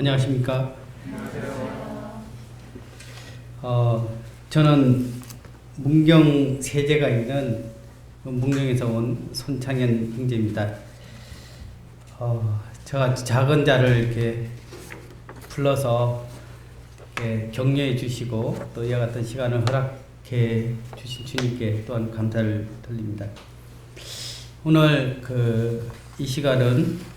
안녕하십니까? 저는 문경 세제가 있는 문경에서 온 손창현 형제입니다. 제가 작은 자를 이렇게 불러서 이렇게 격려해 주시고 또 이와 같은 시간을 허락해 주신 주님께 또한 감사를 드립니다. 오늘 이 시간은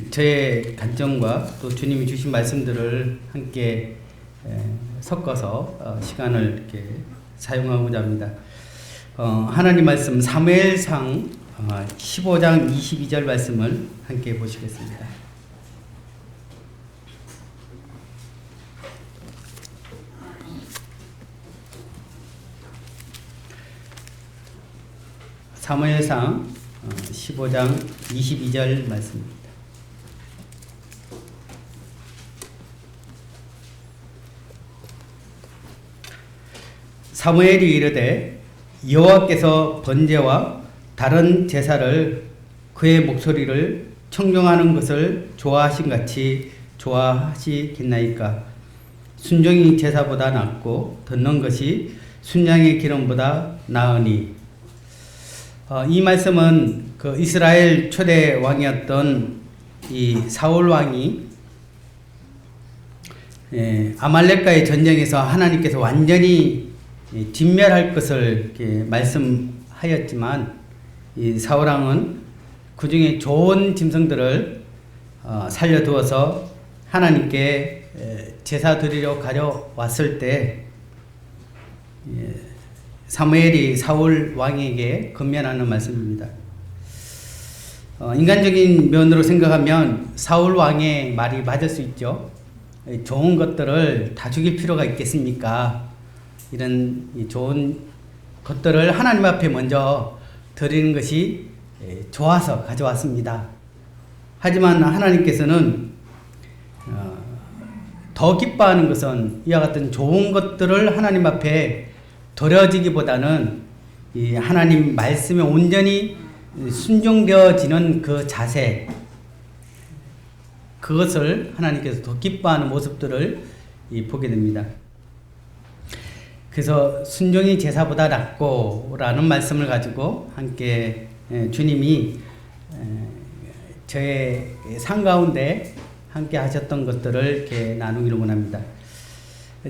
저의 관점과 또 주님이 주신 말씀들을 함께 섞어서 시간을 이렇게 사용하고자 합니다. 하나님 말씀 사무엘상 15장 22절 말씀을 함께 보시겠습니다. 사무엘상 15장 22절 말씀입니다. 사무엘이 이르되 여호와께서 번제와 다른 제사를 그의 목소리를 청종하는 것을 좋아하신 같이 좋아하시겠나이까. 순종이 제사보다 낫고 듣는 것이 순양의 기름보다 나으니. 이 말씀은 그 이스라엘 초대 왕이었던 이 사울 왕이 아말렉과의 전쟁에서 하나님께서 완전히 진멸할 것을 이렇게 말씀하였지만 이 사울 왕은 그 중에 좋은 짐승들을 살려두어서 하나님께 제사 드리려 가져왔을 때 사무엘이 사울 왕에게 건면하는 말씀입니다. 인간적인 면으로 생각하면 사울 왕의 말이 맞을 수 있죠. 좋은 것들을 다 죽일 필요가 있겠습니까? 이런 좋은 것들을 하나님 앞에 먼저 드리는 것이 좋아서 가져왔습니다. 하지만 하나님께서는 더 기뻐하는 것은 이와 같은 좋은 것들을 하나님 앞에 드려지기보다는 이 하나님 말씀에 온전히 순종되어지는 그 자세, 그것을 하나님께서 더 기뻐하는 모습들을 보게 됩니다. 그래서 순종이 제사보다 낫고 라는 말씀을 가지고 함께 주님이 저의 삶 가운데 함께 하셨던 것들을 이렇게 나누기를 원합니다.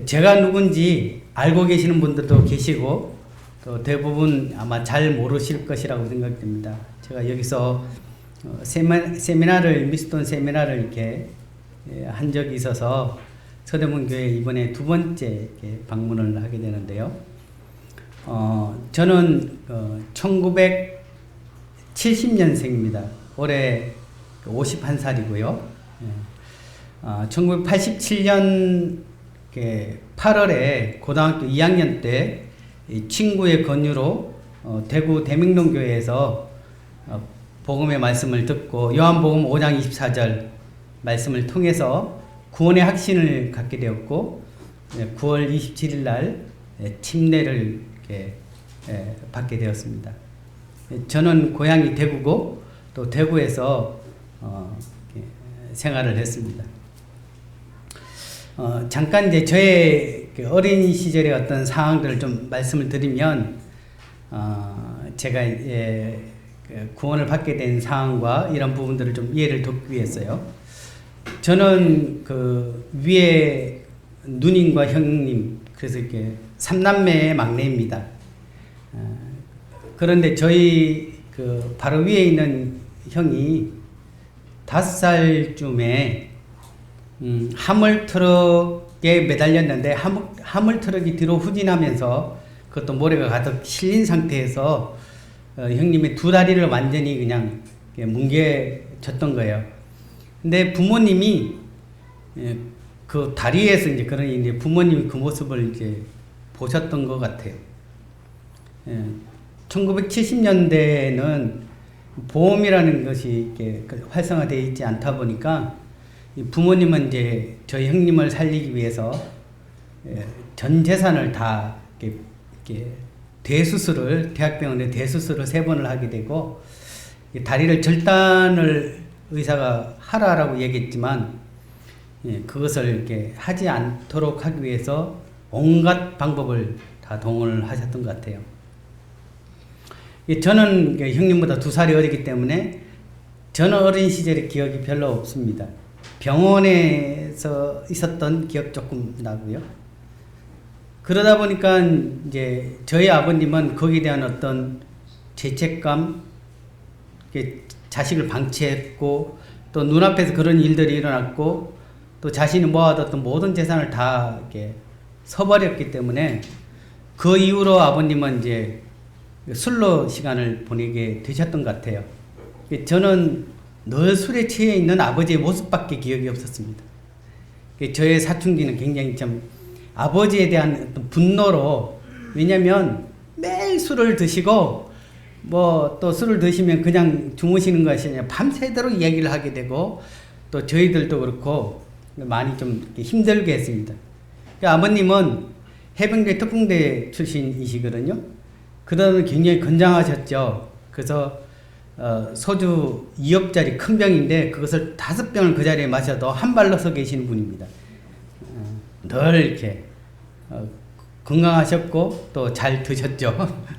제가 누군지 알고 계시는 분들도 계시고 또 대부분 아마 잘 모르실 것이라고 생각됩니다. 제가 여기서 세미나를 미스톤 세미나를 이렇게 한 적이 있어서 서대문교회 이번에 두 번째 이렇게 방문을 하게 되는데요. 저는 1970년생입니다. 올해 51살이고요. 1987년 8월에 고등학교 2학년 때 친구의 권유로 대구 대명동교회에서 복음의 말씀을 듣고 요한복음 5장 24절 말씀을 통해서 구원의 확신을 갖게 되었고 9월 27일 날 침례를 받게 되었습니다. 저는 고향이 대구고 또 대구에서 생활을 했습니다. 잠깐 이제 저의 어린이 시절의 어떤 상황들을 좀 말씀을 드리면 제가 구원을 받게 된 상황과 이런 부분들을 좀 이해를 돕기 위해서요. 저는 그 위에 누님과 형님, 그래서 이렇게 3남매의 막내입니다. 그런데 저희 그 바로 위에 있는 형이 5살쯤에 화물트럭에 매달렸는데 화물트럭이 뒤로 후진하면서 그것도 모래가 가득 실린 상태에서 형님의 두 다리를 완전히 그냥 뭉개졌던 거예요. 근데 부모님이 그 다리에서 이제 그러니 이제 부모님이 그 모습을 이제 보셨던 것 같아요. 1970년대에는 보험이라는 것이 이렇게 활성화되어 있지 않다 보니까 부모님은 이제 저희 형님을 살리기 위해서 전 재산을 다 이렇게 대학병원에 대수술을 3번을 하게 되고 다리를 절단을 의사가 하라라고 얘기했지만 그것을 이렇게 하지 않도록 하기 위해서 온갖 방법을 다 동원을 하셨던 것 같아요. 저는 형님보다 2살이 어리기 때문에 저는 어린 시절의 기억이 별로 없습니다. 병원에서 있었던 기억 조금 나고요. 그러다 보니까 이제 저희 아버님은 거기에 대한 어떤 죄책감, 자식을 방치했고 또 눈앞에서 그런 일들이 일어났고 또 자신이 모아뒀던 모든 재산을 다 이렇게 서버렸기 때문에 그 이후로 아버님은 이제 술로 시간을 보내게 되셨던 것 같아요. 저는 늘 술에 취해 있는 아버지의 모습밖에 기억이 없었습니다. 저의 사춘기는 굉장히 좀 아버지에 대한 어떤 분노로, 왜냐면 매일 술을 드시고 뭐 또 술을 드시면 그냥 주무시는 것이 아니라 밤새도록 이야기를 하게 되고 또 저희들도 그렇고 많이 좀 힘들게 했습니다. 아버님은 해병대 특공대 출신이시거든요. 그다음에 굉장히 건장하셨죠. 그래서 소주 2억짜리 큰 병인데 그것을 5병을 그 자리에 마셔도 한 발로 서 계시는 분입니다. 늘 이렇게 건강하셨고 또 잘 드셨죠.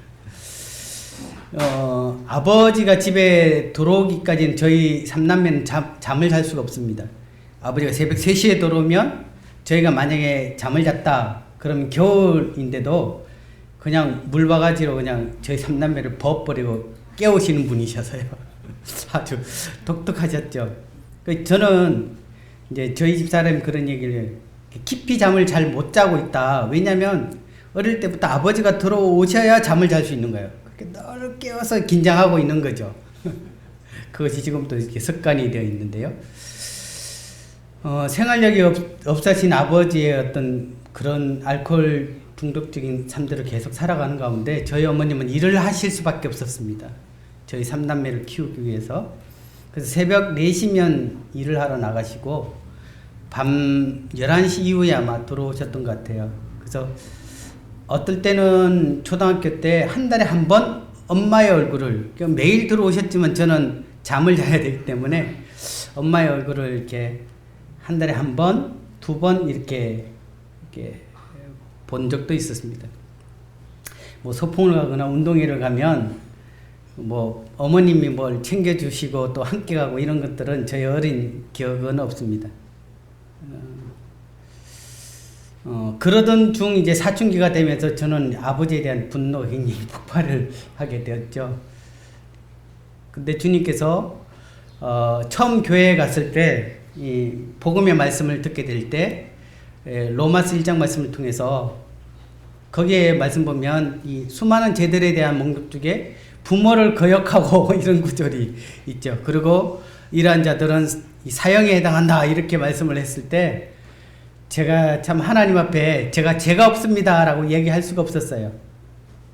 아버지가 집에 들어오기까지는 저희 3남매는 잠을 잘 수가 없습니다. 아버지가 새벽 3시에 들어오면 저희가 만약에 잠을 잤다 그러면 겨울인데도 그냥 물바가지로 그냥 저희 3남매를 버버리고 깨우시는 분이셔서요. 아주 독특하셨죠. 저는 이제 저희 집 사람이 그런 얘기를 깊이 잠을 잘 못 자고 있다. 왜냐면 어릴 때부터 아버지가 들어오셔야 잠을 잘 수 있는 거예요. 그렇게 늘 깨워서 긴장하고 있는 거죠. 그것이 지금도 이렇게 습관이 되어 있는데요. 생활력이 없으신 아버지의 어떤 그런 알코올 중독적인 삶들을 계속 살아가는 가운데 저희 어머님은 일을 하실 수밖에 없었습니다. 저희 3남매를 키우기 위해서. 그래서 새벽 4시면 일을 하러 나가시고 밤 11시 이후에 아마 들어오셨던 것 같아요. 그래서 어떨 때는 초등학교 때 한 달에 한 번 엄마의 얼굴을, 매일 들어오셨지만 저는 잠을 자야 되기 때문에 엄마의 얼굴을 이렇게 한 달에 한 번, 2번 이렇게 본 적도 있었습니다. 뭐 소풍을 가거나 운동회를 가면 뭐 어머님이 뭘 챙겨주시고 또 함께 가고 이런 것들은 저희 어린 기억은 없습니다. 그러던 중 이제 사춘기가 되면서 저는 아버지에 대한 분노가 굉장히 폭발을 하게 되었죠. 근데 주님께서 처음 교회에 갔을 때 이 복음의 말씀을 듣게 될 때 로마서 1장 말씀을 통해서 거기에 말씀 보면 이 수많은 죄들에 대한 목록 중에 부모를 거역하고 이런 구절이 있죠. 그리고 이러한 자들은 사형에 해당한다 이렇게 말씀을 했을 때 제가 참 하나님 앞에 제가 죄가 없습니다 라고 얘기할 수가 없었어요.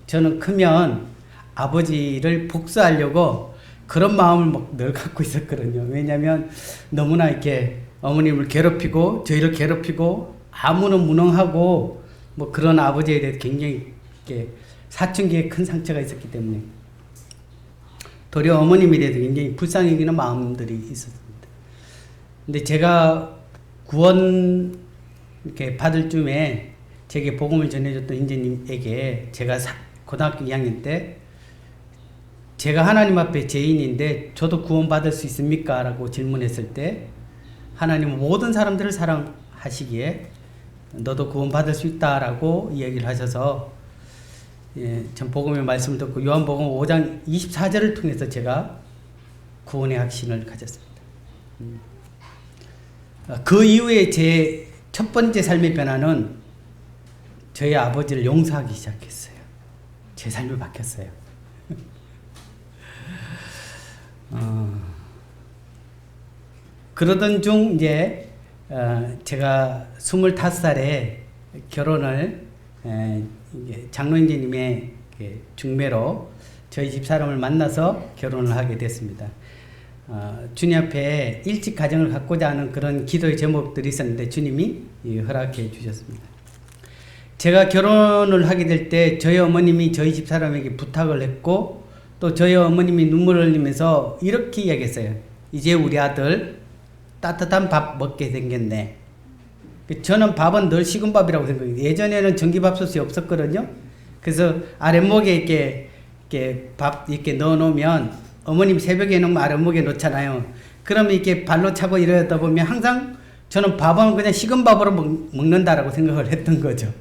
저는 크면 아버지를 복수하려고 그런 마음을 늘 갖고 있었거든요. 왜냐하면 너무나 이렇게 어머님을 괴롭히고 저희를 괴롭히고 아무는 무능하고 뭐 그런 아버지에 대해서 굉장히 이렇게 사춘기에 큰 상처가 있었기 때문에 도리어 어머님에 대해서 굉장히 불쌍히 여기는 마음들이 있었습니다. 근데 제가 구원 이렇게 받을 쯤에 제게 복음을 전해줬던 인재님에게 제가 고등학교 2학년 때 제가 하나님 앞에 죄인인데 저도 구원받을 수 있습니까? 라고 질문했을 때 하나님은 모든 사람들을 사랑하시기에 너도 구원받을 수 있다라고 이야기를 하셔서 전 복음의 말씀을 듣고 요한복음 5장 24절을 통해서 제가 구원의 확신을 가졌습니다. 그 이후에 제 첫 번째 삶의 변화는 저희 아버지를 용서하기 시작했어요. 제 삶이 바뀌었어요. 그러던 중 이제 제가 25살에 결혼을 장로인재님의 중매로 저희 집사람을 만나서 결혼을 하게 됐습니다. 주님 앞에 일찍 가정을 갖고자 하는 그런 기도의 제목들이 있었는데 주님이 허락해 주셨습니다. 제가 결혼을 하게 될 때 저희 어머님이 저희 집사람에게 부탁을 했고 또 저희 어머님이 눈물을 흘리면서 이렇게 이야기했어요. 이제 우리 아들 따뜻한 밥 먹게 생겼네. 저는 밥은 늘 식은 밥이라고 생각해요. 예전에는 전기밥솥이 없었거든요. 그래서 아랫목에 이렇게 밥 이렇게 넣어 놓으면 어머님 새벽에 넣으면 아랫목에 놓잖아요. 그러면 이렇게 발로 차고 이러다 보면 항상 저는 밥은 그냥 식은 밥으로 먹는다라고 생각을 했던 거죠.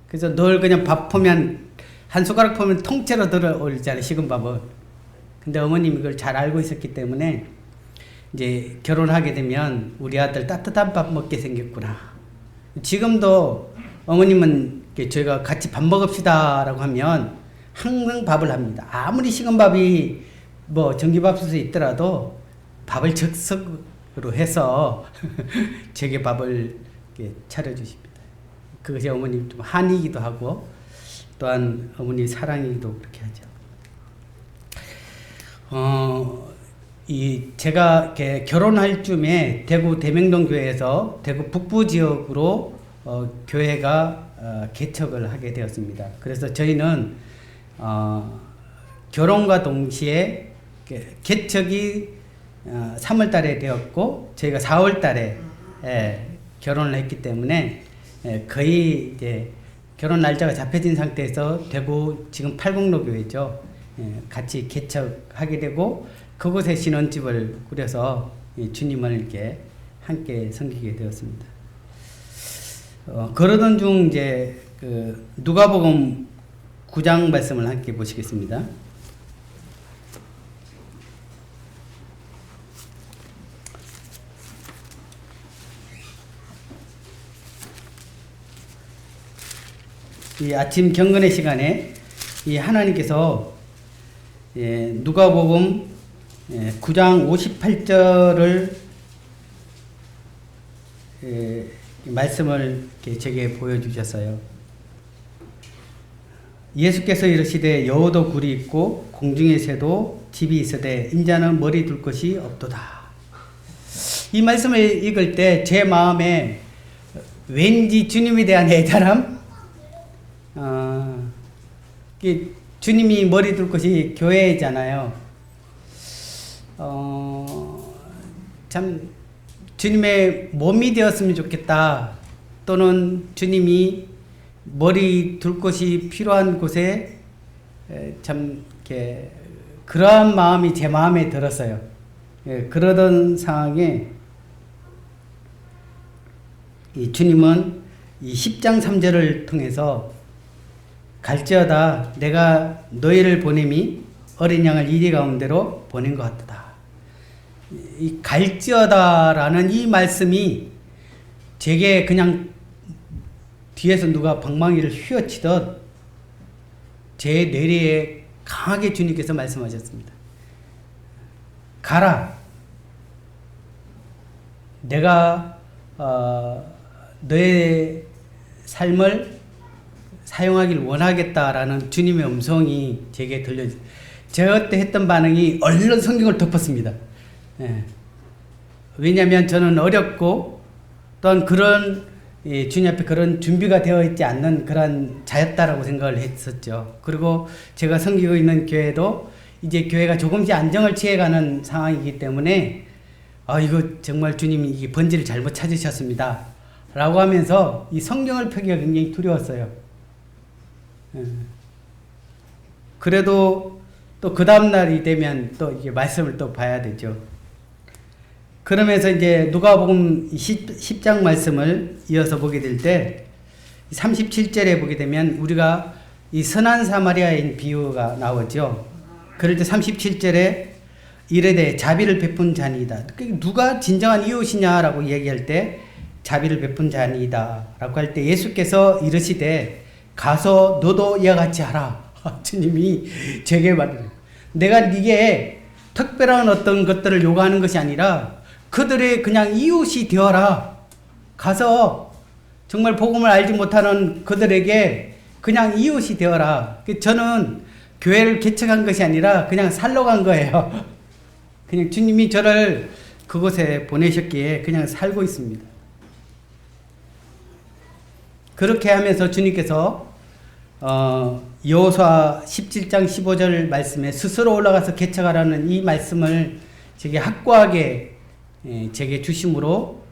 그래서 늘 그냥 밥 보면 한 숟가락 보면 통째로 들어올잖아요, 식은 밥은. 근데 어머님이 그걸 잘 알고 있었기 때문에 이제 결혼하게 되면 우리 아들 따뜻한 밥 먹게 생겼구나. 지금도 어머님은 저희가 같이 밥 먹읍시다라고 하면 항상 밥을 합니다. 아무리 식은 밥이 뭐 전기밥솥에 있더라도 밥을 즉석으로 해서 제게 밥을 차려주십니다. 그것이 어머님 좀 한이기도 하고 또한 어머니 사랑이기도 그렇게 하죠. 제가 결혼할 쯤에 대구 대명동 교회에서 대구 북부 지역으로 교회가 개척을 하게 되었습니다. 그래서 저희는 결혼과 동시에 개척이 3월 달에 되었고 저희가 4월 달에 결혼을 했기 때문에 거의 이제 결혼 날짜가 잡혀진 상태에서 대구 지금 팔곡로 교회죠. 같이 개척하게 되고 그곳에 신혼집을 꾸려서 주님을 이렇게 함께 섬기게 되었습니다. 그러던 중 이제 누가복음 9장 말씀을 함께 보시겠습니다. 이 아침 경건의 시간에 이 하나님께서 누가복음 9장 58절을 말씀을 제게 보여주셨어요. 예수께서 이르시되 여호도 굴이 있고 공중의 새도 집이 있으되 인자는 머리 둘 것이 없도다. 이 말씀을 읽을 때 제 마음에 왠지 주님에 대한 애절함, 주님이 머리 둘 것이 교회잖아요. 참 주님의 몸이 되었으면 좋겠다. 또는 주님이 머리 둘 곳이 필요한 곳에 참 이렇게 그러한 마음이 제 마음에 들었어요. 그러던 상황에 이 주님은 이 10장 3절을 통해서 갈지어다 내가 너희를 보냄이 어린 양을 이리 가운데로 보낸 것 같다. 이 갈지어다라는 이 말씀이 제게 그냥 뒤에서 누가 방망이를 휘어치듯 제 뇌리에 강하게 주님께서 말씀하셨습니다. 가라. 내가 너의 삶을 사용하길 원하겠다라는 주님의 음성이 제게 제가 그때 했던 반응이 얼른 성경을 덮었습니다. 왜냐하면 저는 어렵고 또한 그런 주님 앞에 그런 준비가 되어 있지 않는 그런 자였다라고 생각을 했었죠. 그리고 제가 섬기고 있는 교회도 이제 교회가 조금씩 안정을 취해가는 상황이기 때문에 이거 정말 주님이 이 번지를 잘못 찾으셨습니다. 라고 하면서 이 성경을 펴기가 굉장히 두려웠어요. 그래도 또 그 다음날이 되면 또 이게 말씀을 또 봐야 되죠. 그러면서 이제 누가복음 10장 말씀을 이어서 보게 될 때 37절에 보게 되면 우리가 이 선한 사마리아인 비유가 나오죠. 그럴 때 37절에 이르되 자비를 베푼 자니이다. 누가 진정한 이웃이냐라고 얘기할 때 자비를 베푼 자니이다 라고 할 때 예수께서 이르시되 가서 너도 이와 같이 하라. 주님이 제게 말해요. 내가 네게 특별한 어떤 것들을 요구하는 것이 아니라 그들의 그냥 이웃이 되어라. 가서 정말 복음을 알지 못하는 그들에게 그냥 이웃이 되어라. 저는 교회를 개척한 것이 아니라 그냥 살러 간 거예요. 그냥 주님이 저를 그곳에 보내셨기에 그냥 살고 있습니다. 그렇게 하면서 주님께서 여호수아 17장 15절 말씀에 스스로 올라가서 개척하라는 이 말씀을 제게 확고하게 제게 주심으로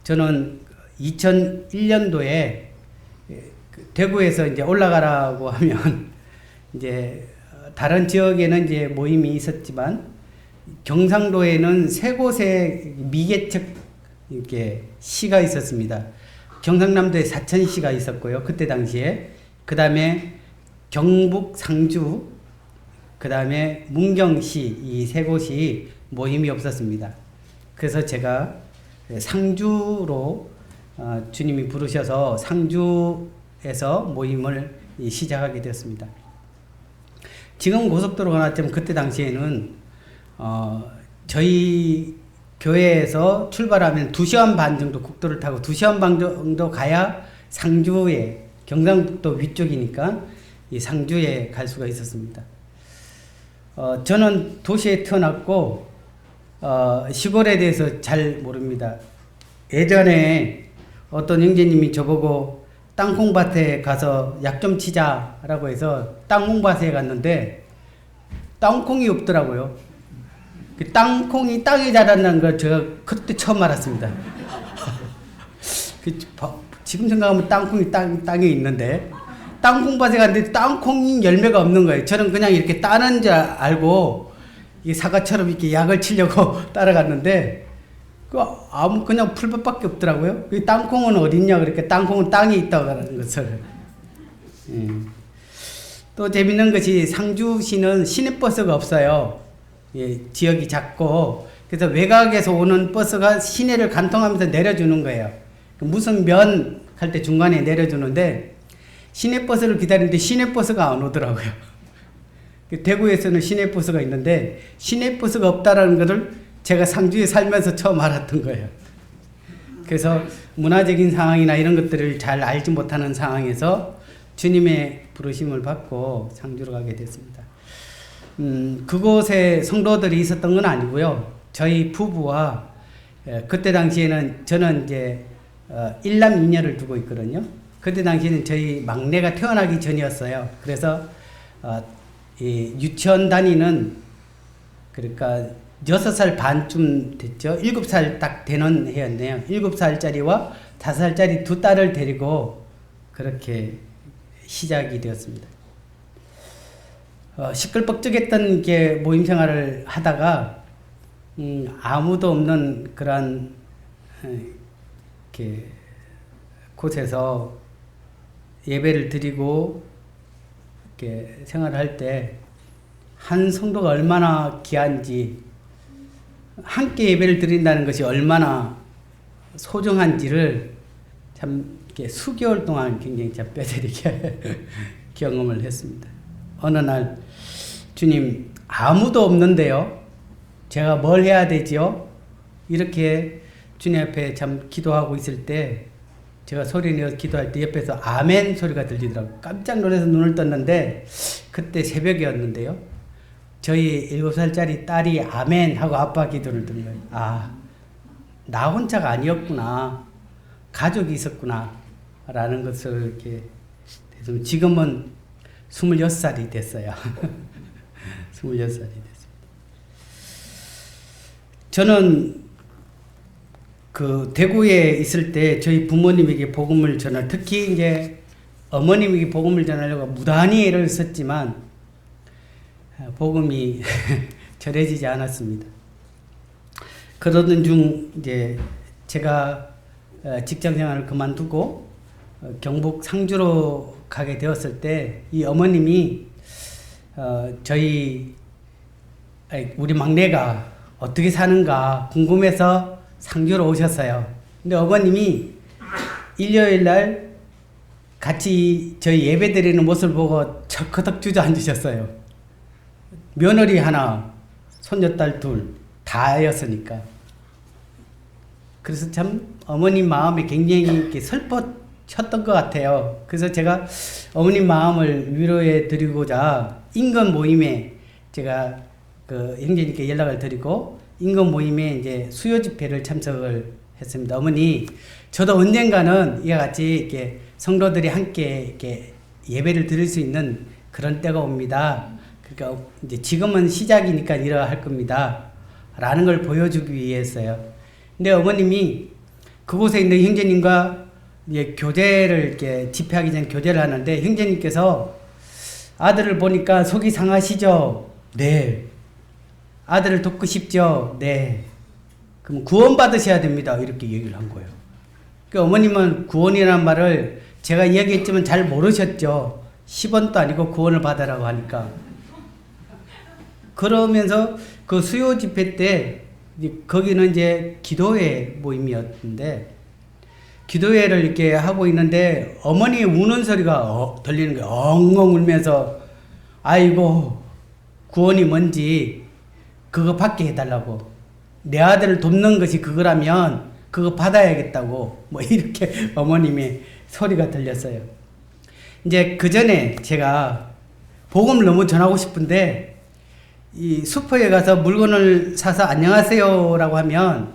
저는 2001년도에 대구에서 이제 올라가라고 하면 이제 다른 지역에는 이제 모임이 있었지만 경상도에는 세 곳의 미개척 이렇게 시가 있었습니다. 경상남도에 사천시가 있었고요. 그때 당시에 그 다음에 경북 상주, 그 다음에 문경시 이 세 곳이 모임이 없었습니다. 그래서 제가 상주로 주님이 부르셔서 상주에서 모임을 시작하게 되었습니다. 지금 고속도로가 나왔지만 그때 당시에는 저희 교회에서 출발하면 2시간 반 정도 국도를 타고 2시간 반 정도 가야 상주에 경상북도 위쪽이니까 이 상주에 갈 수가 있었습니다. 저는 도시에 태어났고 시골에 대해서 잘 모릅니다. 예전에 어떤 형제님이 저보고 땅콩밭에 가서 약 좀 치자라고 해서 땅콩밭에 갔는데 땅콩이 없더라고요. 그 땅콩이 땅에 자란다는 걸 제가 그때 처음 알았습니다. 지금 생각하면 땅콩이 땅에 있는데 땅콩밭에 갔는데 땅콩이 열매가 없는 거예요. 저는 그냥 이렇게 따는 줄 알고 이 사과처럼 이렇게 약을 치려고 따라갔는데 그냥 풀밭밖에 없더라고요. 그 땅콩은 어디 있냐 그러니까 땅콩은 땅에 있다고 하는 것을. 또 재밌는 것이 상주시는 시내버스가 없어요. 지역이 작고 그래서 외곽에서 오는 버스가 시내를 관통하면서 내려주는 거예요. 무슨 면 할 때 중간에 내려주는데 시내버스를 기다리는데 시내버스가 안 오더라고요. 대구에서는 시내버스가 있는데 시내버스가 없다라는 것을 제가 상주에 살면서 처음 알았던 거예요. 그래서 문화적인 상황이나 이런 것들을 잘 알지 못하는 상황에서 주님의 부르심을 받고 상주로 가게 됐습니다. 그곳에 성도들이 있었던 건 아니고요. 저희 부부와 그때 당시에는 저는 이제 1남 2녀를 두고 있거든요. 그때 당시에는 저희 막내가 태어나기 전이었어요. 그래서 이 유치원 다니는 그러니까 6살 반쯤 됐죠. 7살 딱 되는 해였네요. 7살짜리와 5살짜리 두 딸을 데리고 그렇게 시작이 되었습니다. 시끌벅적했던 게 모임 생활을 하다가 아무도 없는 그런 이렇게 곳에서 예배를 드리고 이렇게 생활할 때 한 성도가 얼마나 귀한지 함께 예배를 드린다는 것이 얼마나 소중한지를 참 이렇게 수개월 동안 굉장히 뼈저리게 경험을 했습니다. 어느 날 주님 아무도 없는데요. 제가 뭘 해야 되지요? 이렇게 주님 앞에 참 기도하고 있을 때 제가 소리 내어 기도할 때 옆에서 아멘 소리가 들리더라고요. 깜짝 놀라서 눈을 떴는데 그때 새벽이었는데요. 저희 7살짜리 딸이 아멘 하고 아빠 기도를 들은 거예요. 아, 나 혼자가 아니었구나. 가족이 있었구나. 라는 것을 이렇게 해서 지금은 26살이 됐어요. 26살이 됐습니다. 저는 그 대구에 있을 때 저희 부모님에게 복음을 전할, 특히 이제 어머님에게 복음을 전하려고 무단히 애를 썼지만 복음이 전해지지 않았습니다. 그러던 중 이제 제가 직장 생활을 그만두고 경북 상주로 가게 되었을 때 이 어머님이 우리 막내가 어떻게 사는가 궁금해서 상주로 오셨어요. 근데 어머님이 일요일 날 같이 저희 예배 드리는 모습을 보고 철커덕 주저앉으셨어요. 며느리 하나, 손녀딸 둘, 다였으니까. 그래서 참 어머님 마음이 굉장히 이렇게 슬펐던 것 같아요. 그래서 제가 어머님 마음을 위로해 드리고자 인근 모임에 제가 그 형제님께 연락을 드리고 인근 모임에 이제 수요 집회를 참석을 했습니다. 어머니, 저도 언젠가는 이와 같이 이렇게 성도들이 함께 이렇게 예배를 드릴 수 있는 그런 때가 옵니다. 그러니까 이제 지금은 시작이니까 이러할 겁니다. 라는 걸 보여주기 위해서요. 근데 어머님이 그곳에 있는 형제님과 이제 교제를 이렇게 집회하기 전에 교제를 하는데 형제님께서 아들을 보니까 속이 상하시죠? 네. 아들을 돕고 싶죠? 네. 그럼 구원 받으셔야 됩니다. 이렇게 얘기를 한 거예요. 그 어머님은 구원이라는 말을 제가 이야기했지만 잘 모르셨죠. 10원도 아니고 구원을 받으라고 하니까. 그러면서 그 수요 집회 때 거기는 이제 기도회 모임이었는데 기도회를 이렇게 하고 있는데 어머니 우는 소리가 들리는 거예요. 엉엉 울면서 아이고 구원이 뭔지 그거 받게 해달라고. 내 아들을 돕는 것이 그거라면 그거 받아야겠다고 뭐 이렇게 어머님의 소리가 들렸어요. 이제 그 전에 제가 복음을 너무 전하고 싶은데 이 슈퍼에 가서 물건을 사서 안녕하세요라고 하면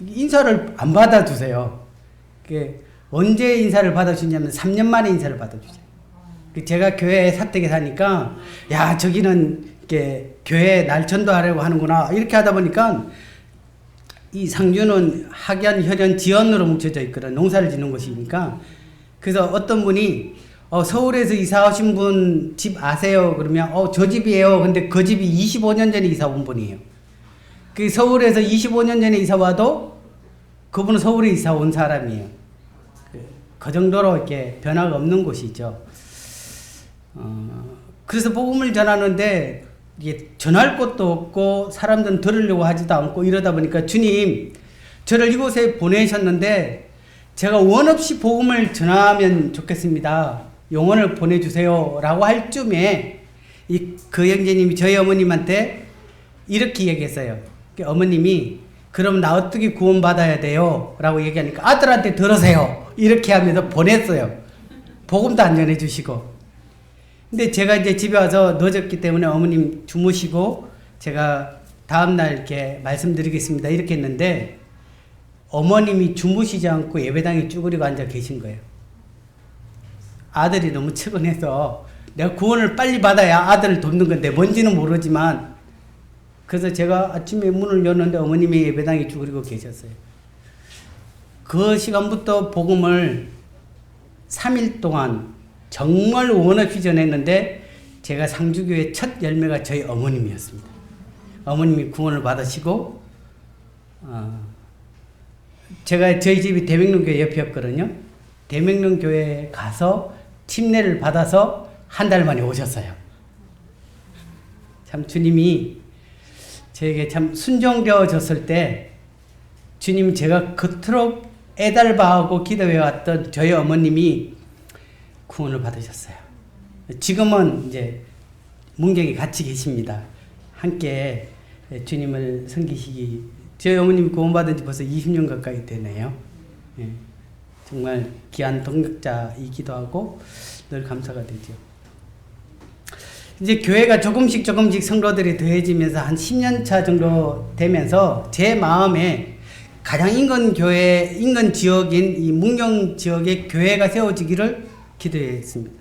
인사를 안 받아주세요. 언제 인사를 받아주냐면 3년 만에 인사를 받아주세요. 제가 교회 사택에 사니까 야 저기는 이렇게 교회 날 전도하려고 하는구나 이렇게 하다 보니까 이 상주는 학연, 혈연, 지연으로 뭉쳐져 있거든. 농사를 짓는 곳이니까. 그래서 어떤 분이 서울에서 이사 오신 분 집 아세요? 그러면 저 집이에요. 근데 그 집이 25년 전에 이사 온 분이에요. 그 서울에서 25년 전에 이사 와도 그분은 서울에 이사 온 사람이에요. 그 정도로 이렇게 변화가 없는 곳이죠. 그래서 복음을 전하는데 이게 전할 것도 없고 사람들은 들으려고 하지도 않고 이러다 보니까 주님 저를 이곳에 보내셨는데 제가 원 없이 복음을 전하면 좋겠습니다. 영혼을 보내주세요 라고 할 쯤에 그 형제님이 저희 어머님한테 이렇게 얘기했어요. 어머님이 그럼 나 어떻게 구원받아야 돼요? 라고 얘기하니까 아들한테 들으세요. 이렇게 하면서 보냈어요. 복음도 안 전해주시고. 근데 제가 이제 집에 와서 늦었기 때문에 어머님 주무시고 제가 다음날 이렇게 말씀드리겠습니다. 이렇게 했는데 어머님이 주무시지 않고 예배당에 쭈그리고 앉아 계신 거예요. 아들이 너무 측은해서 내가 구원을 빨리 받아야 아들을 돕는 건데 뭔지는 모르지만 그래서 제가 아침에 문을 열었는데 어머님이 예배당에 쭈그리고 계셨어요. 그 시간부터 복음을 3일 동안 정말 원 없이 전했는데 제가 상주교회 첫 열매가 저희 어머님이었습니다. 어머님이 구원을 받으시고 제가 저희 집이 대명릉교회 옆이었거든요. 대명릉교회에 가서 침례를 받아서 한 달 만에 오셨어요. 참 주님이 저에게 참 순종되어졌을 때 주님 제가 그토록 애달바하고 기도해왔던 저희 어머님이 구원을 받으셨어요. 지금은 이제 문경에 같이 계십니다. 함께 주님을 섬기시기. 저희 어머님이 구원받은 지 벌써 20년 가까이 되네요. 예, 정말 귀한 동역자이기도 하고 늘 감사가 되죠. 이제 교회가 조금씩 성도들이 더해지면서 한 10년 차 정도 되면서 제 마음에 가장 인근 지역인 이 문경 지역에 교회가 세워지기를 기도했습니다.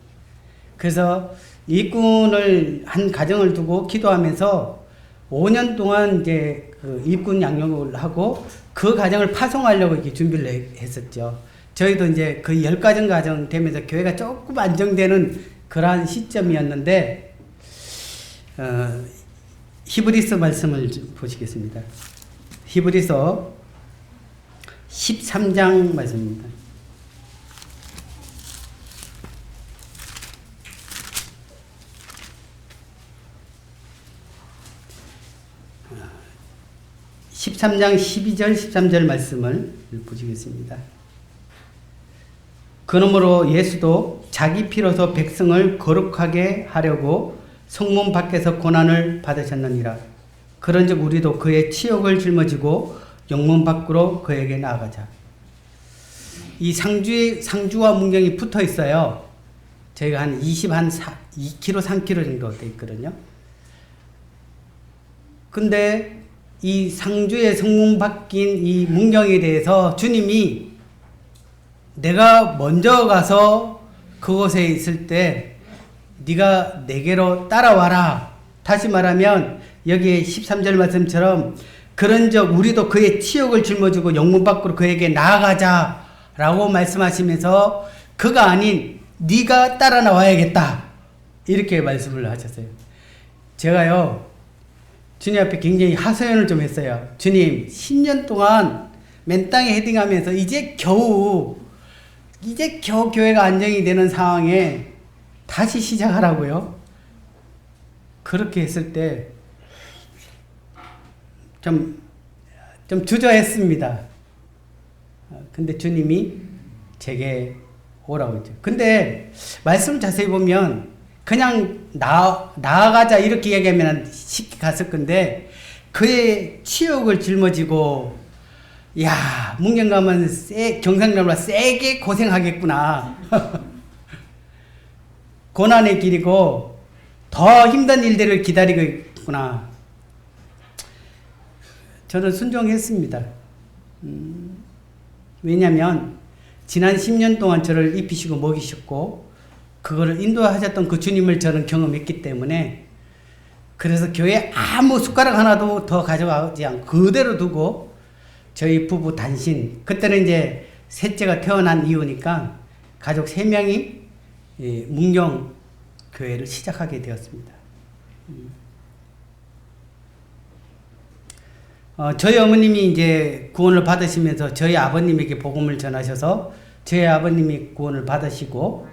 그래서 일꾼을 한 가정을 두고 기도하면서 5년 동안 이제 그 일꾼 양육을 하고 그 가정을 파송하려고 이렇게 준비를 했었죠. 저희도 이제 그 10가정 되면서 교회가 조금 안정되는 그러한 시점이었는데 히브리서 말씀을 좀 보시겠습니다. 히브리서 13장 말씀입니다. (13장) 12절 13절 말씀을 보시겠습니다. 그러므로 예수도 자기 피로서 백성을 거룩하게 하려고 성문 밖에서 고난을 받으셨느니라. 그런즉 우리도 그의 치욕을 짊어지고 영문 밖으로 그에게 나아가자. 이 상주와 문경이 붙어 있어요. 저희가 한 2km, 3km 정도 돼 있거든요. 근데 이 상주의 성문 밖인 이 문경에 대해서 주님이 내가 먼저 가서 그곳에 있을 때 네가 내게로 따라와라. 다시 말하면 여기 13절 말씀처럼 그런즉 우리도 그의 치욕을 짊어지고 영문 밖으로 그에게 나아가자라고 말씀하시면서 그가 아닌 네가 따라 나와야겠다 이렇게 말씀을 하셨어요. 제가요 주님 앞에 굉장히 하소연을 좀 했어요. 주님 10년 동안 맨 땅에 헤딩하면서 이제 겨우 교회가 안정이 되는 상황에 다시 시작하라고요. 그렇게 했을 때 좀 주저했습니다. 근데 주님이 제게 오라고 했죠. 근데 말씀 자세히 보면 그냥 나아가자 이렇게 얘기하면 쉽게 갔을 건데 그의 치욕을 짊어지고 야 문경 가면 경상남보다 세게 고생하겠구나. 고난의 길이고 더 힘든 일들을 기다리고 있구나. 저는 순종했습니다. 왜냐하면 지난 10년 동안 저를 입히시고 먹이셨고 그거를 인도하셨던 그 주님을 저는 경험했기 때문에 그래서 교회에 아무 숟가락 하나도 더 가져가지 않고 그대로 두고 저희 부부 단신 그때는 이제 셋째가 태어난 이후니까 가족 3명이 문경 교회를 시작하게 되었습니다. 저희 어머님이 이제 구원을 받으시면서 저희 아버님에게 복음을 전하셔서 저희 아버님이 구원을 받으시고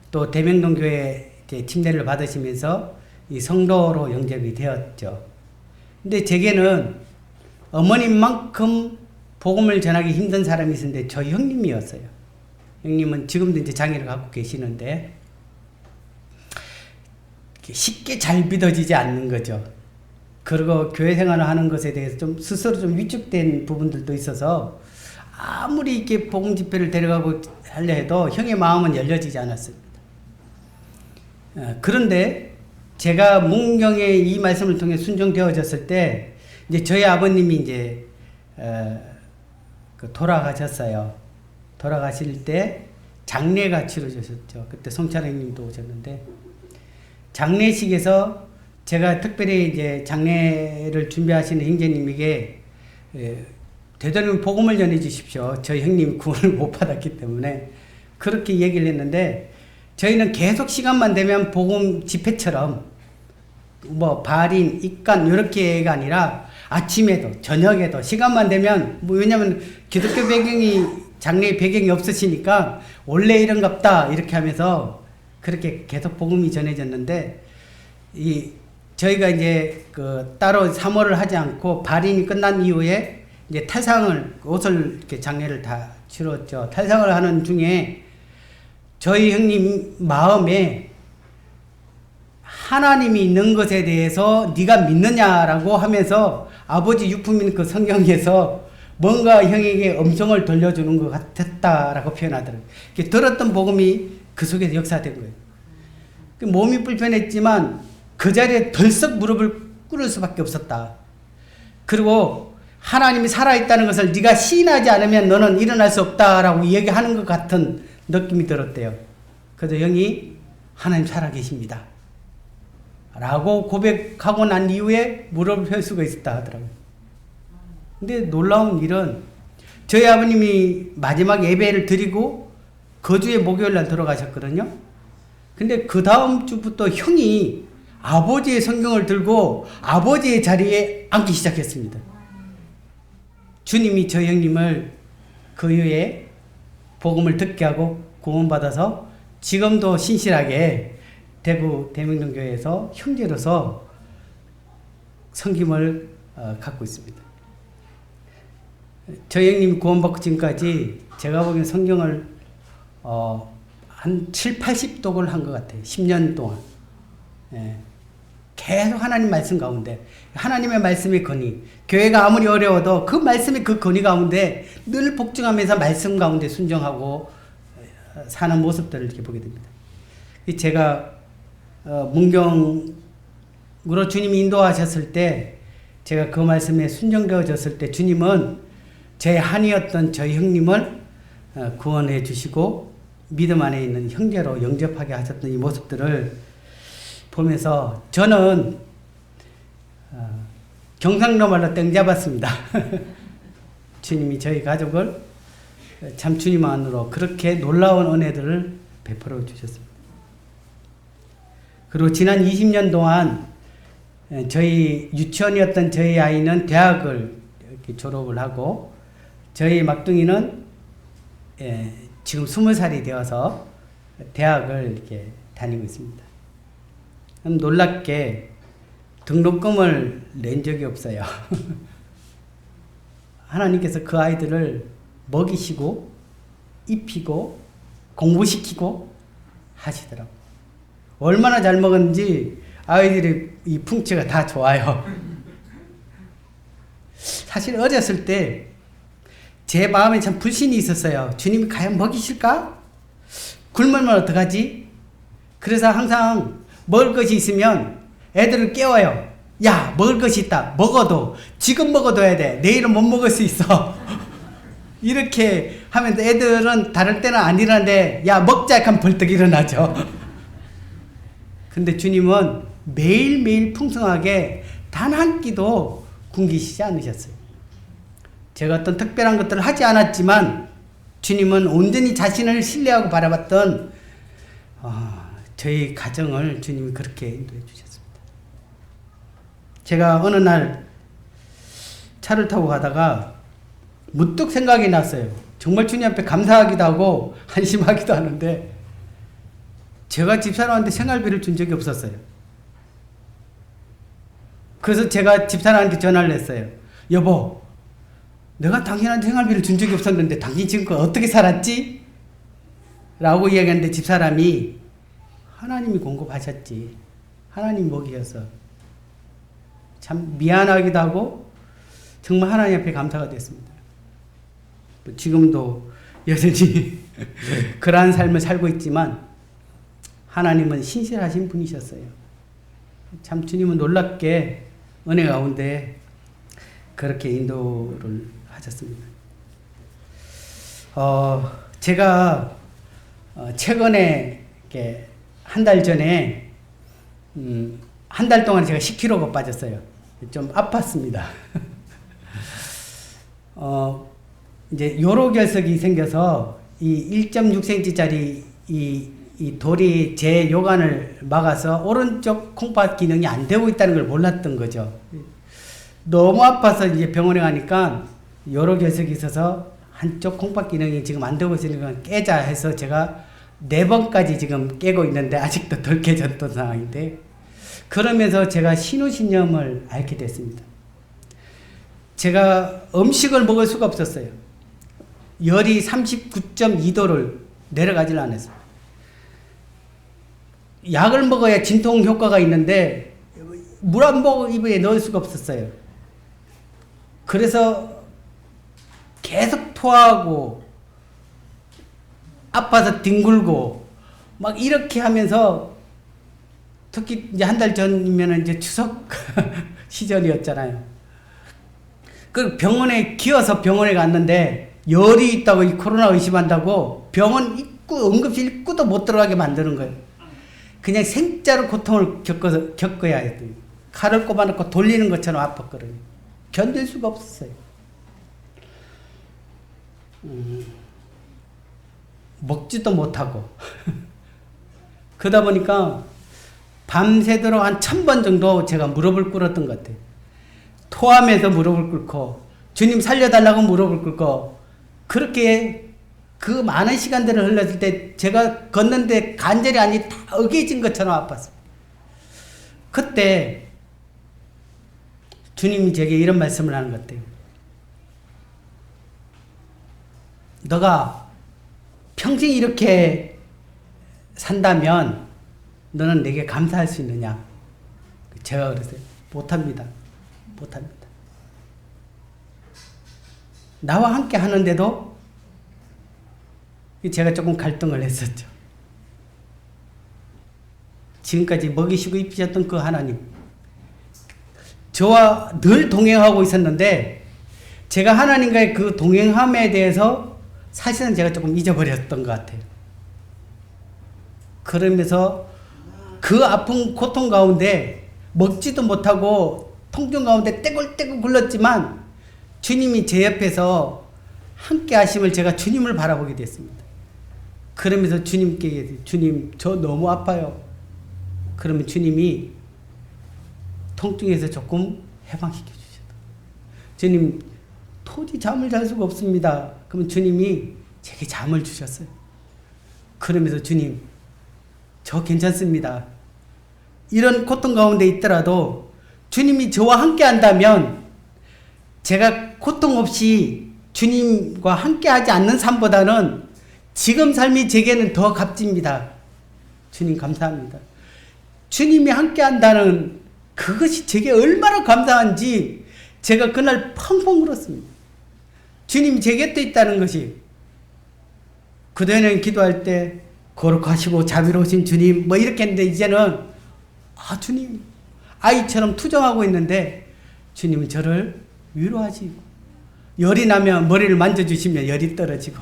또 대명동 교회 침례를 받으시면서 이 성도로 영접이 되었죠. 근데 제게는 어머님만큼 복음을 전하기 힘든 사람이 있었는데 저희 형님이었어요. 형님은 지금도 이제 장애를 갖고 계시는데 쉽게 잘 믿어지지 않는 거죠. 그리고 교회 생활을 하는 것에 대해서 좀 스스로 좀 위축된 부분들도 있어서 아무리 이렇게 복음 집회를 데려가고 하려 해도 형의 마음은 열려지지 않았습니다. 그런데 제가 문경의 이 말씀을 통해 순종되어졌을 때 이제 저희 아버님이 이제 돌아가셨어요. 돌아가실 때 장례가 치러졌었죠. 그때 송찬 형님도 오셨는데 장례식에서 제가 특별히 이제 장례를 준비하시는 형제님에게 되도록이면 복음을 전해 주십시오. 저희 형님 구원을 못 받았기 때문에 그렇게 얘기를 했는데 저희는 계속 시간만 되면 복음 집회처럼 뭐 발인, 입간 이렇게가 아니라 아침에도 저녁에도 시간만 되면 뭐 왜냐면 기독교 배경이 장례 배경이 없으시니까 원래 이런갑다 이렇게 하면서 그렇게 계속 복음이 전해졌는데 저희가 이제 따로 사모를 하지 않고 발인이 끝난 이후에 이제 탈상을 옷을 이렇게 장례를 다 치렀죠. 탈상을 하는 중에 저희 형님 마음에 하나님이 있는 것에 대해서 네가 믿느냐라고 하면서 아버지 유품인 그 성경에서 뭔가 형에게 음성을 돌려주는 것 같았다라고 표현하더라고요. 들었던 복음이 그 속에서 역사된 거예요. 몸이 불편했지만 그 자리에 덜썩 무릎을 꿇을 수밖에 없었다. 그리고 하나님이 살아있다는 것을 네가 시인하지 않으면 너는 일어날 수 없다라고 얘기하는 것 같은 느낌이 들었대요. 그래서 형이 하나님 살아계십니다. 라고 고백하고 난 이후에 무릎을 펼 수가 있었다 하더라고요. 근데 놀라운 일은 저희 아버님이 마지막 예배를 드리고 그 주에 목요일 날 돌아가셨거든요. 근데 그 다음 주부터 형이 아버지의 성경을 들고 아버지의 자리에 앉기 시작했습니다. 주님이 저희 형님을 그 이후에 복음을 듣게 하고 구원받아서 지금도 신실하게 대구 대명동교회에서 형제로서 섬김을 갖고 있습니다. 저희 형님이 구원받고 지금까지 제가 보기엔 성경을 한 7, 80독을 한 것 같아요. 10년 동안. 예. 계속 하나님 말씀 가운데 하나님의 말씀의 건의 교회가 아무리 어려워도 그 말씀의 그 건의 가운데 늘 복종하면서 말씀 가운데 순종하고 사는 모습들을 이렇게 보게 됩니다. 제가 문경으로 주님이 인도하셨을 때 제가 그 말씀에 순종되어졌을 때 주님은 제 한이었던 저희 형님을 구원해 주시고 믿음 안에 있는 형제로 영접하게 하셨던 이 모습들을 보면서 저는 경상도 말로 땡 잡았습니다. 주님이 저희 가족을 참 주님 안으로 그렇게 놀라운 은혜들을 베풀어 주셨습니다. 그리고 지난 20년 동안 저희 유치원이었던 저희 아이는 대학을 이렇게 졸업을 하고 저희 막둥이는 지금 20살이 되어서 대학을 이렇게 다니고 있습니다. 놀랍게 등록금을 낸 적이 없어요. 하나님께서 그 아이들을 먹이시고 입히고 공부시키고 하시더라고요. 얼마나 잘 먹었는지 아이들의 이 풍채가 다 좋아요. 사실 어렸을 때 제 마음에 참 불신이 있었어요. 주님이 과연 먹이실까? 굶으면 어떡하지? 그래서 항상 먹을 것이 있으면 애들을 깨워요. 야, 먹을 것이 있다. 먹어도 지금 먹어둬야 돼. 내일은 못 먹을 수 있어. 이렇게 하면 애들은 다를 때는 안 일어나는데 야, 먹자 하면 벌떡 일어나죠. 근데 주님은 매일매일 풍성하게 단 한 끼도 굶기시지 않으셨어요. 제가 어떤 특별한 것들을 하지 않았지만 주님은 온전히 자신을 신뢰하고 바라봤던 저희 가정을 주님이 그렇게 인도해 주셨습니다. 제가 어느 날 차를 타고 가다가 문득 생각이 났어요. 정말 주님 앞에 감사하기도 하고 한심하기도 하는데 제가 집사람한테 생활비를 준 적이 없었어요. 그래서 제가 집사람한테 전화를 했어요. 여보, 내가 당신한테 생활비를 준 적이 없었는데 당신 지금껏 어떻게 살았지? 라고 이야기했는데 집사람이 하나님이 공급하셨지. 하나님이 먹이셔서. 참 미안하기도 하고 정말 하나님 앞에 감사가 됐습니다. 지금도 여전히 그러한 삶을 살고 있지만 하나님은 신실하신 분이셨어요. 참 주님은 놀랍게 은혜 가운데 그렇게 인도를 하셨습니다. 제가 최근에 한 달 전에 한 달 동안 제가 10kg가 빠졌어요. 좀 아팠습니다. 이제 요로결석이 생겨서 이 1.6cm짜리 이 돌이 제 요관을 막아서 오른쪽 콩팥 기능이 안 되고 있다는 걸 몰랐던 거죠. 너무 아파서 이제 병원에 가니까 요로결석이 있어서 한쪽 콩팥 기능이 지금 안 되고 있으니까 깨자 해서 제가 4번까지 지금 깨고 있는데 아직도 덜 깨졌던 상황인데 그러면서 제가 신우신념을 앓게 됐습니다. 제가 음식을 먹을 수가 없었어요. 열이 39.2도를 내려가질 않았어요. 약을 먹어야 진통 효과가 있는데 물 한 모금 입에 넣을 수가 없었어요. 그래서 계속 토하고 아파서 뒹굴고 막 이렇게 하면서 특히 이제 한 달 전이면 이제 추석 시절이었잖아요. 그 병원에 기어서 병원에 갔는데 열이 있다고 이 코로나 의심한다고 병원 입구 응급실 입구도 못 들어가게 만드는 거예요. 그냥 생짜로 고통을 겪어야 해도 칼을 꼽아놓고 돌리는 것처럼 아팠거든요. 견딜 수가 없었어요. 먹지도 못하고 그러다 보니까 밤새도록 한 1000번 정도 제가 무릎을 꿇었던 것 같아요. 토하면서 무릎을 꿇고 주님 살려달라고 무릎을 꿇고 그렇게 그 많은 시간들을 흘렀을 때 제가 걷는데 관절이 아니 다 어겨진 것처럼 아팠어요. 그때 주님이 제게 이런 말씀을 하는 것 같아요. 너가 평생 이렇게 산다면 너는 내게 감사할 수 있느냐? 제가 그랬어요. 못합니다. 못합니다. 나와 함께 하는데도 제가 조금 갈등을 했었죠. 지금까지 먹이시고 입히셨던 그 하나님, 저와 늘 동행하고 있었는데 제가 하나님과의 그 동행함에 대해서 사실은 제가 조금 잊어버렸던 것 같아요. 그러면서 그 아픈 고통 가운데 먹지도 못하고 통증 가운데 떼굴떼굴 굴렀지만 주님이 제 옆에서 함께 하심을 제가 주님을 바라보게 됐습니다. 그러면서 주님께 얘기해요. 주님, 저 너무 아파요. 그러면 주님이 통증에서 조금 해방시켜 주셨다. 주님, 도저히 잠을 잘 수가 없습니다. 그러면 주님이 제게 잠을 주셨어요. 그러면서 주님, 저 괜찮습니다. 이런 고통 가운데 있더라도 주님이 저와 함께 한다면 제가 고통 없이 주님과 함께 하지 않는 삶보다는 지금 삶이 제게는 더 값집니다. 주님 감사합니다. 주님이 함께 한다는 그것이 제게 얼마나 감사한지 제가 그날 펑펑 울었습니다. 주님이 제 곁에 있다는 것이, 그전에는 기도할 때 거룩하시고 자비로우신 주님 뭐 이렇게 했는데 이제는 주님, 아이처럼 투정하고 있는데 주님은 저를 위로하시고, 열이 나면 머리를 만져주시면 열이 떨어지고,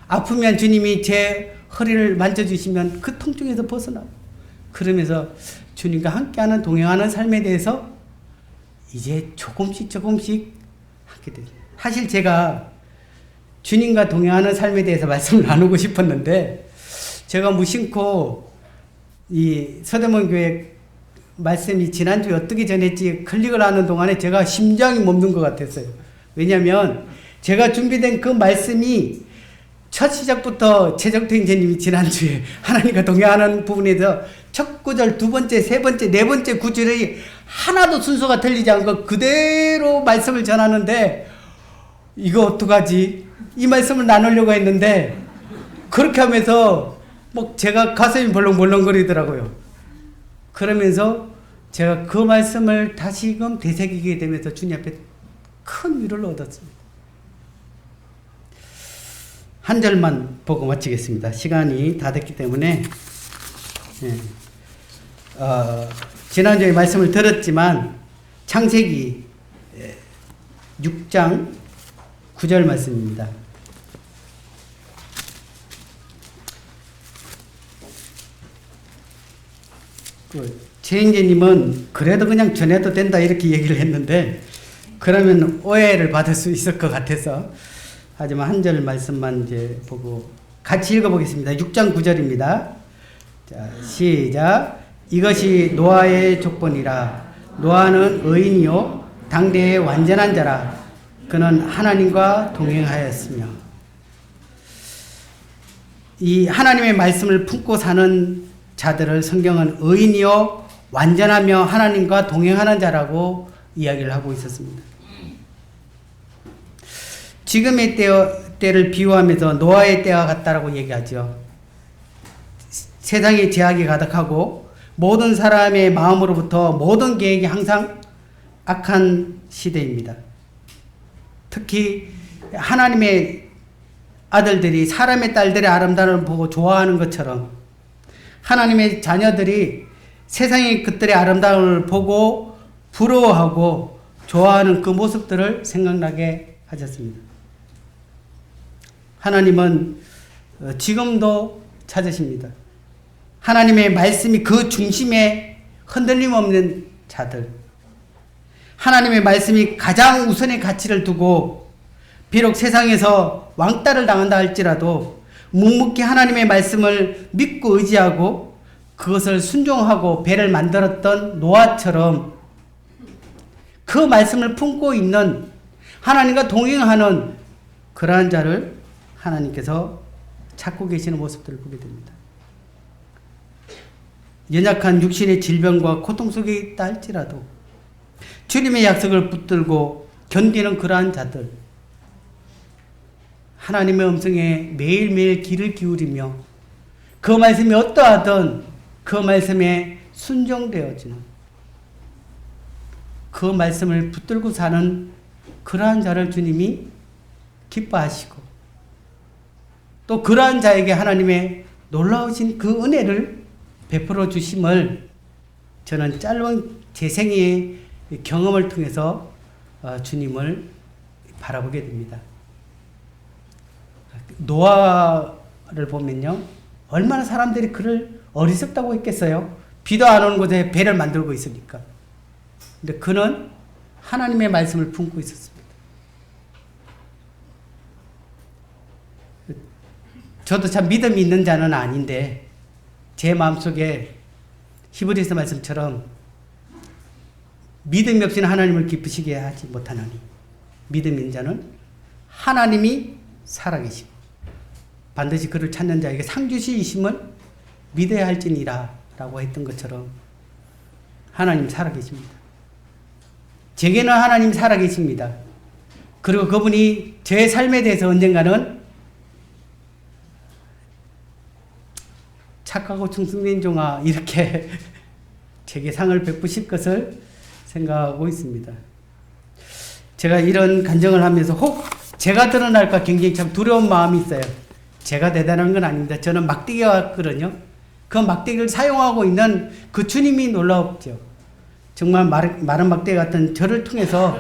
아프면 주님이 제 허리를 만져주시면 그 통증에서 벗어나고, 그러면서 주님과 함께하는 동행하는 삶에 대해서 이제 조금씩 하게 됩니다. 사실 제가 주님과 동행하는 삶에 대해서 말씀을 나누고 싶었는데, 제가 무심코 이 서대문 교회 말씀이 지난주에 어떻게 전했지 클릭을 하는 동안에 제가 심장이 멈는 것 같았어요. 왜냐하면 제가 준비된 그 말씀이 첫 시작부터 최정태 인재님이 지난주에 하나님과 동행하는 부분에서 첫 구절, 두 번째, 세 번째, 네 번째 구절이 하나도 순서가 틀리지 않고 그대로 말씀을 전하는데, 이거 어떡하지? 이 말씀을 나누려고 했는데 그렇게 하면서 제가 가슴이 벌렁벌렁거리더라고요. 그러면서 제가 그 말씀을 다시금 되새기게 되면서 주님 앞에 큰 위로를 얻었습니다. 한 절만 보고 마치겠습니다. 시간이 다 됐기 때문에. 지난주에 말씀을 들었지만 창세기 6장 9절 말씀입니다. 최인재님은 그래도 그냥 전해도 된다 이렇게 얘기를 했는데, 그러면 오해를 받을 수 있을 것 같아서, 하지만 한 절 말씀만 이제 보고 같이 읽어보겠습니다. 6장 9절입니다. 자, 시작. 이것이 노아의 족본이라. 노아는 의인이요 당대의 완전한 자라. 그는 하나님과 동행하였으며. 이 하나님의 말씀을 품고 사는 자들을 성경은 의인이요 완전하며 하나님과 동행하는 자라고 이야기를 하고 있었습니다. 지금의 때를 비유하면서 노아의 때와 같다라고 얘기하죠. 세상에 제약이 가득하고 모든 사람의 마음으로부터 모든 계획이 항상 악한 시대입니다. 특히 하나님의 아들들이 사람의 딸들의 아름다움을 보고 좋아하는 것처럼 하나님의 자녀들이 세상의 그들의 아름다움을 보고 부러워하고 좋아하는 그 모습들을 생각나게 하셨습니다. 하나님은 지금도 찾으십니다. 하나님의 말씀이 그 중심에 흔들림 없는 자들, 하나님의 말씀이 가장 우선의 가치를 두고 비록 세상에서 왕따를 당한다 할지라도 묵묵히 하나님의 말씀을 믿고 의지하고 그것을 순종하고 배를 만들었던 노아처럼 그 말씀을 품고 있는 하나님과 동행하는 그러한 자를 하나님께서 찾고 계시는 모습들을 보게 됩니다. 연약한 육신의 질병과 고통 속에 있다 할지라도 주님의 약속을 붙들고 견디는 그러한 자들, 하나님의 음성에 매일매일 귀를 기울이며 그 말씀이 어떠하든 그 말씀에 순종되어지는 그 말씀을 붙들고 사는 그러한 자를 주님이 기뻐하시고 또 그러한 자에게 하나님의 놀라우신 그 은혜를 베풀어 주심을 저는 짧은 제 생애의 경험을 통해서 주님을 바라보게 됩니다. 노아를 보면요, 얼마나 사람들이 그를 어리석다고 했겠어요. 비도 안 오는 곳에 배를 만들고 있으니까. 근데 그는 하나님의 말씀을 품고 있었습니다. 저도 참 믿음이 있는 자는 아닌데 제 마음속에 히브리서 말씀처럼 믿음이 없이는 하나님을 기쁘시게 하지 못하나니 믿음 있는 자는 하나님이 살아계시고 반드시 그를 찾는 자에게 상 주시심을 믿어야 할지니라 라고 했던 것처럼 하나님 살아계십니다. 제게는 하나님 살아계십니다. 그리고 그분이 제 삶에 대해서 언젠가는 착하고 충성된 종아 이렇게 제게 상을 베푸실 것을 생각하고 있습니다. 제가 이런 간증을 하면서 혹 제가 드러날까 굉장히 참 두려운 마음이 있어요. 제가 대단한 건 아닙니다. 저는 막대기가 왔거든요. 그 막대기를 사용하고 있는 그 주님이 놀라웠죠. 정말 마른 막대기 같은 저를 통해서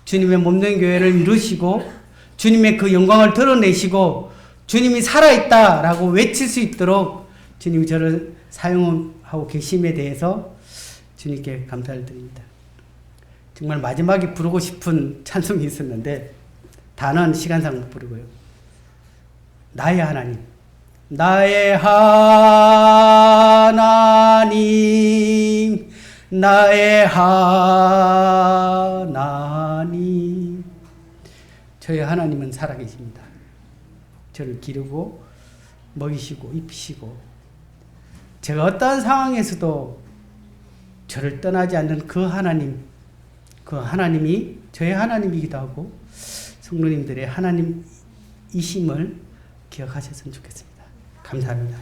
주님의 몸된 교회를 이루시고 주님의 그 영광을 드러내시고 주님이 살아있다라고 외칠 수 있도록 주님이 저를 사용하고 계심에 대해서 주님께 감사를 드립니다. 정말 마지막에 부르고 싶은 찬송이 있었는데 다는 시간상 못 부르고요. 나의 하나님, 나의 하나님, 나의 하나님. 저의 하나님은 살아계십니다. 저를 기르고 먹이시고 입히시고 제가 어떠한 상황에서도 저를 떠나지 않는 그 하나님, 그 하나님이 저의 하나님이기도 하고 성도님들의 하나님이심을 기억하셨으면 좋겠습니다. 감사합니다.